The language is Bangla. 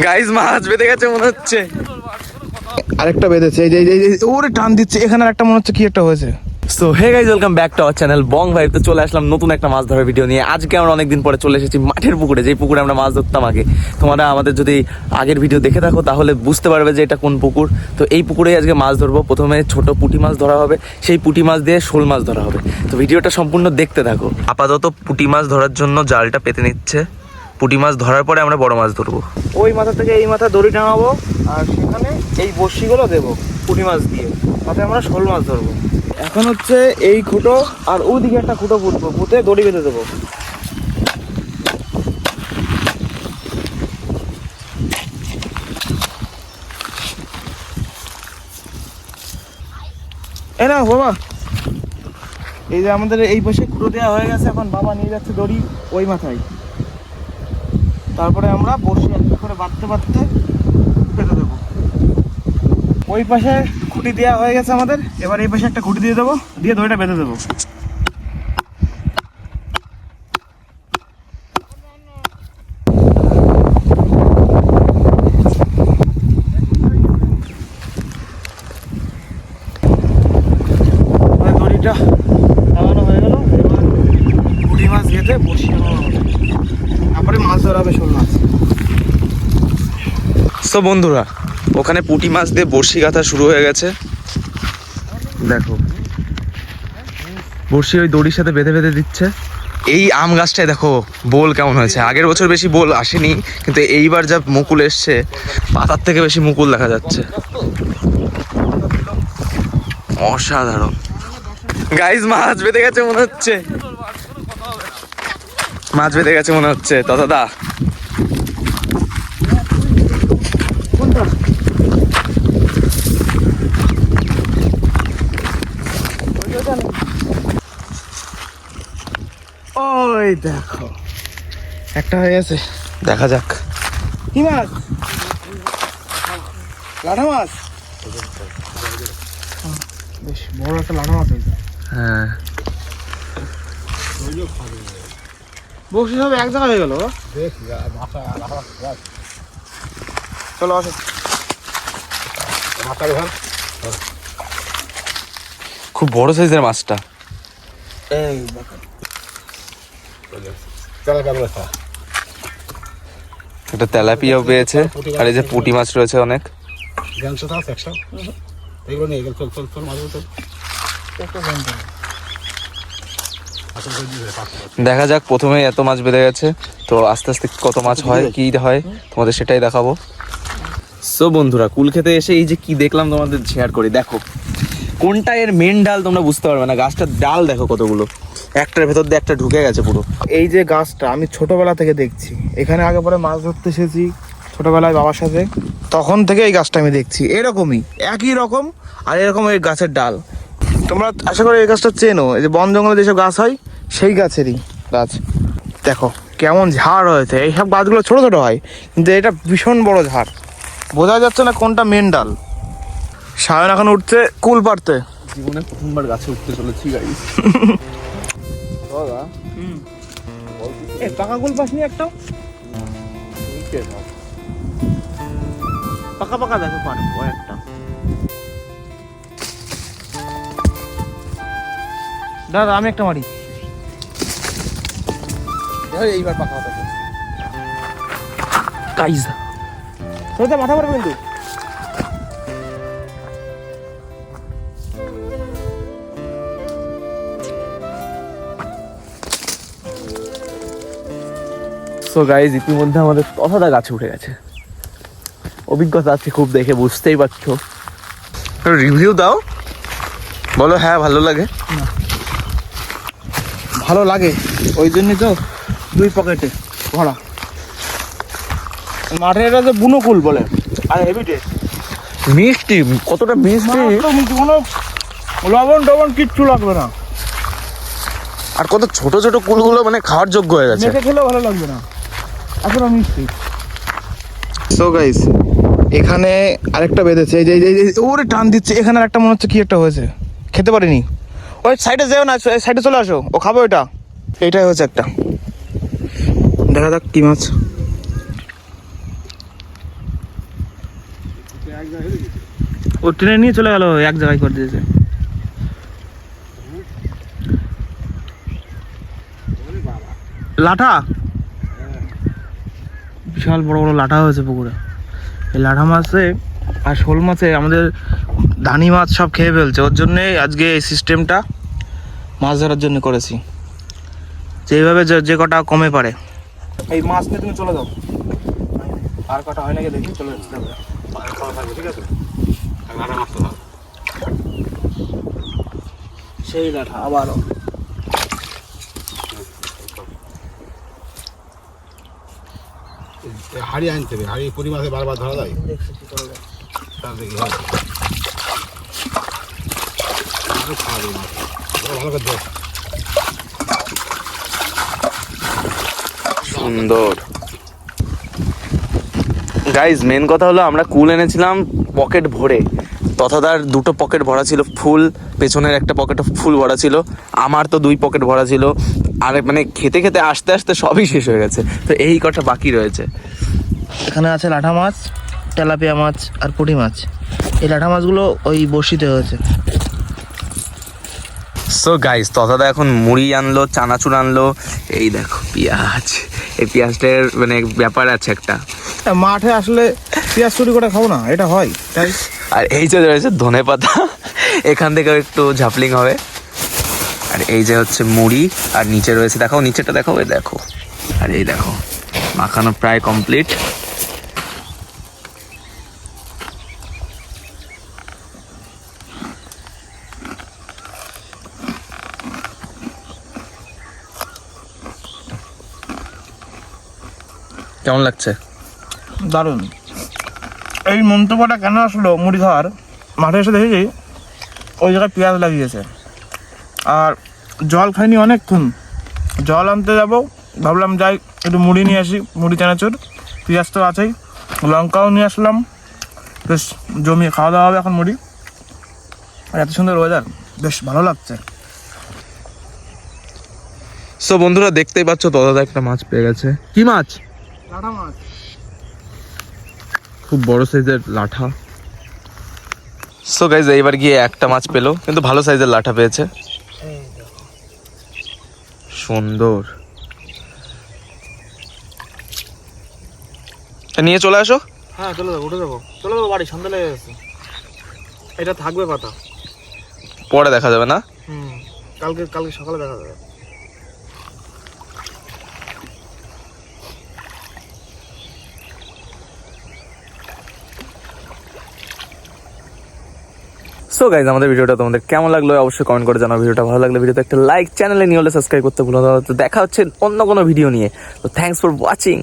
গাইস মাছ বেঁধে গেছে মনে হচ্ছে। আরেকটা বেঁধেছে, এই যে ওরে টান দিচ্ছে, এখানে একটা মনে হচ্ছে কি একটা হয়েছে। So hey guys, welcome back to our channel Bong Vibe. তো চলে আসলাম নতুন একটা মাছ ধরার ভিডিও নিয়ে। আজকে আমরা অনেকদিন পরে চলে এসেছি মাঠের পুকুরে, যেই পুকুরে আমরা মাছ ধরতাম আগে। তোমরা আমাদের যদি আগের ভিডিও দেখে থাকো তাহলে বুঝতে পারবে যে এটা কোন পুকুর। তো এই পুকুরেই আজকে মাছ ধরবো। প্রথমে ছোট পুঁটি মাছ ধরা হবে, সেই পুঁটি মাছ দিয়ে শোল মাছ ধরা হবে। তো ভিডিওটা সম্পূর্ণ দেখতে থাকো। আপাতত পুঁটি মাছ ধরার জন্য জালটা পেতে নিচ্ছে। পুঁটি মাছ ধরার পরে আমরা বড় মাছ ধরবো। ওই মাথা থেকে এই মাথা দড়ি টাঙাবো, আর সেখানে এই বড়শিগুলো দেবো পুঁটি মাছ দিয়ে, তাতে আমরা শোল মাছ ধরবো। এখন হচ্ছে এই খুঁটো আর ওইদিকে একটা খুঁটো পুঁতবো, পুঁতে দড়ি বেঁধে দেবো। এ না বাবা, এই যে আমাদের এই পাশে খুঁটো দেওয়া হয়ে গেছে, এখন বাবা নিয়ে যাচ্ছে দড়ি ওই মাথায়। তারপরে আমরা বড়শি একটা করে বাঁধতে বাঁধতে বেঁধে দেবো। ওই পাশে খুঁটি দেওয়া হয়ে গেছে আমাদের, এবার এই পাশে একটা খুঁটি দিয়ে দেবো, দিয়ে দড়িটা বেঁধে দেবো। দড়িটা লাগানো হয়ে গেল, এবার পুঁটি মাছ গেঁথে বড়শি নেওয়া হবে, তারপরে মাছ ধরা হবে শোল মাছ। সো বন্ধুরা, ওখানে পুঁটি মাছ দিয়ে বড়শি গাঁথা শুরু হয়ে গেছে। দেখো বড়শি ওই দড়ির সাথে বেঁধে বেঁধে দিচ্ছে। এই আম গাছটায় দেখো বোল কেমন হয়েছে। আগের বছর বেশি বোল আসেনি, কিন্তু এইবার যা মুকুল এসছে, পাতার থেকে বেশি মুকুল দেখা যাচ্ছে। অসাধারণ। গাইস মাছ বেঁধে গেছে মনে হচ্ছে, মাছ বেঁধে গেছে মনে হচ্ছে। দাদা ওই দেখো একটা হয়ে গেছে, দেখা যাক। কি মাছ? লাঠা মাছ, বেশ বড় একটা লাঠা মাছ হয়েছে। হ্যাঁ বক্সি সব এক জায়গায় হয়ে গেল। চলো আসো। খুব বড় সাইজের মাছটা। এই একটা তেলাপিয়াও পেয়েছে, আর এই যে পুঁটি মাছ রয়েছে অনেক। দেখা যাক, প্রথমে এত মাছ বেঁধে গেছে, তো আস্তে আস্তে কত মাছ হয় কি হয় তোমাদের সেটাই দেখাবো। সো বন্ধুরা, কুল খেতে এসে এই যে কি দেখলাম তোমাদের শেয়ার করি। দেখো কোনটা এর মেন ডাল তোমরা বুঝতে পারবে না। গাছটার ডাল দেখো কতগুলো, একটার ভেতর দিয়ে একটা ঢুকে গেছে পুরো। এই যে গাছটা আমি ছোটবেলা থেকে দেখছি, এখানে আগে পরে মাছ ধরতে এসেছি ছোটবেলায় বাবার সাথে, তখন থেকে এই গাছটা আমি দেখছি এরকমই, একই রকম। আর এরকম এই গাছের ডাল তোমরা আশা করি এই গাছটা চেনো, এই যে বন জঙ্গলে যেসব গাছ হয় সেই গাছেরই গাছ। দেখো কেমন ঝাড় হয়েছে। এইসব গাছগুলো ছোট ছোট হয়, কিন্তু এটা ভীষণ বড় ঝাড়, বোঝা যাচ্ছে না কোনটা মেন ডাল। সায়ন এখন উঠছে কুল পাড়তে। জীবনে প্রথমবার গাছে উঠতে চলেছি গাইস। পাকা কুল পাসনি একটাও? পাকা পাকা দেখো পারবো একটা। দাদা আমি একটা মারি, এইবার পাকা পাকা কাইজা তোদের মাথা মারবে কিন্তু। সো গাইজ, ইতিমধ্যে আমাদের তথাটা গাছে উঠে গেছে। অভিজ্ঞতা আছে খুব, দেখে বুঝতেই পারছো। রিভিউ দাও, বলো হ্যাঁ ভালো লাগে। ভালো লাগে ওই জন্যই তো 2 পকেটে ভরা। মাঠে এটা যে বুনো কুল বলে, আর হেভি টেস্ট, মিষ্টি, কতটা মিষ্টি, কোনো লবণ টবণ কিচ্ছু লাগবে না। আর কত ছোট ছোট কুলগুলো মানে খাওয়ার যোগ্য হয়ে গেছে। মেখে খেলেও ভালো লাগবে না, এতটা মিষ্টি। সো গাইস, এখানে আরেকটা বেঁধেছে, এই যে ওরে টান দিচ্ছে, এখানে একটা মনে হচ্ছে কি একটা হয়েছে, খেতে পারিনি। ওই সাইডে যেও না, সাইডে চলে আসো, ও খাবো এটা। এইটাই হচ্ছে একটা, দেখা যাক কি মাছ। ও ট্রেনে নিয়ে চলে গেল, এক জায়গায় করে দিয়েছে। লাঠা, বিশাল বড় বড় লাঠা হয়েছে পুকুরে। এই লাঠা মাছে আর শোল মাছে আমাদের ধানি মাছ সব খেয়ে ফেলছে। ওর জন্যে আজকে এই সিস্টেমটা মাছ ধরার জন্য করেছি, যেভাবে যে কটা কমে পারে। এই মাছ নিয়ে তুমি চলে যাও, আর কটা হয় নাকি দেখি, চলে যাচ্ছে। ঠিক আছে, সেই লাঠা আবারও। হাড়ি আনতে হবে, হাড়ি পুরি মাছে বারবার ধরা যায়। দেখছি কি করা যায়। তার দেখি হয় আরো খাওয়া যায় মাছ, ভালো করে দেখ। সুন্দর গাইজ, মেন কথা হলো আমরা কুল এনেছিলাম পকেট ভরে, তথা তার দুটো পকেট ভরা ছিল ফুল, পেছনের একটা পকেট ফুল ভরা ছিল, আমার তো 2 পকেট ভরা ছিল। আর মানে খেতে খেতে আস্তে আস্তে সবই শেষ হয়ে গেছে, তো এই কটা বাকি রয়েছে। এখানে আছে লাঠা মাছ, তেলাপিয়া মাছ আর পুঁটি মাছ। এই লাঠা মাছগুলো ওই বড়শিতে হয়েছে। সো গাইজ, তথাদা এখন মুড়ি আনলো, চানাচুর আনলো, এই দেখো পেঁয়াজ। এই পেঁয়াজটার মানে ব্যাপার আছে একটা। মাঠে আসলে পেঁয়াজ চুরি করে খাও না, এটা হয় তাই। আর এই যে রয়েছে ধনে পাতা, এখান থেকে একটু ঝাপলিং হবে। আর এই যে হচ্ছে মুড়ি, আর নিচে রয়েছে, দেখাও নিচেটা, দেখাও এই দেখো। আর এই দেখো মাখানো প্রায় কমপ্লিট। কেমন লাগছে? দারুণ। এই মন্তব্যটা কেন আসলো মুড়ি খাওয়ার, মাঠে এসে দেখেছি ওই জায়গায় পেঁয়াজ লাগিয়েছে, আর জল খাইনি অনেকক্ষণ। জল আনতে যাবো, ভাবলাম যাই একটু মুড়ি নিয়ে আসি, মুড়ি চানাচুর, পেঁয়াজ তো আছেই, লঙ্কাও নিয়ে আসলাম, বেশ জমিয়ে খাওয়া দাওয়া হবে এখন মুড়ি। আর এত সুন্দর ওয়েদার, বেশ ভালো লাগছে। সো বন্ধুরা, দেখতেই পাচ্ছ দাদা একটা মাছ পেয়ে গেছে। কি মাছ? লাঠা মাছ, খুব বড় সাইজের লাঠা। সো গাইজ, এইবার গিয়ে একটা মাছ পেলো, কিন্তু ভালো সাইজের লাঠা পেয়েছে। সুন্দর, নিয়ে চলে আসো। হ্যাঁ চলে যাবো, উঠে যাবো, চলে যাবো বাড়ি, সন্ধ্যা লেগে গেছে। এটা থাকবে পাতা, পরে দেখা যাবে না? কালকে সকালে দেখা যাবে। সো গাইজ, আমাদের ভিডিওটা তোমাদের কেমন লাগলো অবশ্যই কমেন্ট করে জানাও। ভিডিওটা ভালো লাগলে ভিডিওতে একটা লাইক, চ্যানেলে নিয়ে হলে সাবস্ক্রাইব করতে ভুলো না। তো দেখা হচ্ছে অন্য কোনো ভিডিও নিয়ে। তো থ্যাঙ্কস ফর ওয়াচিং।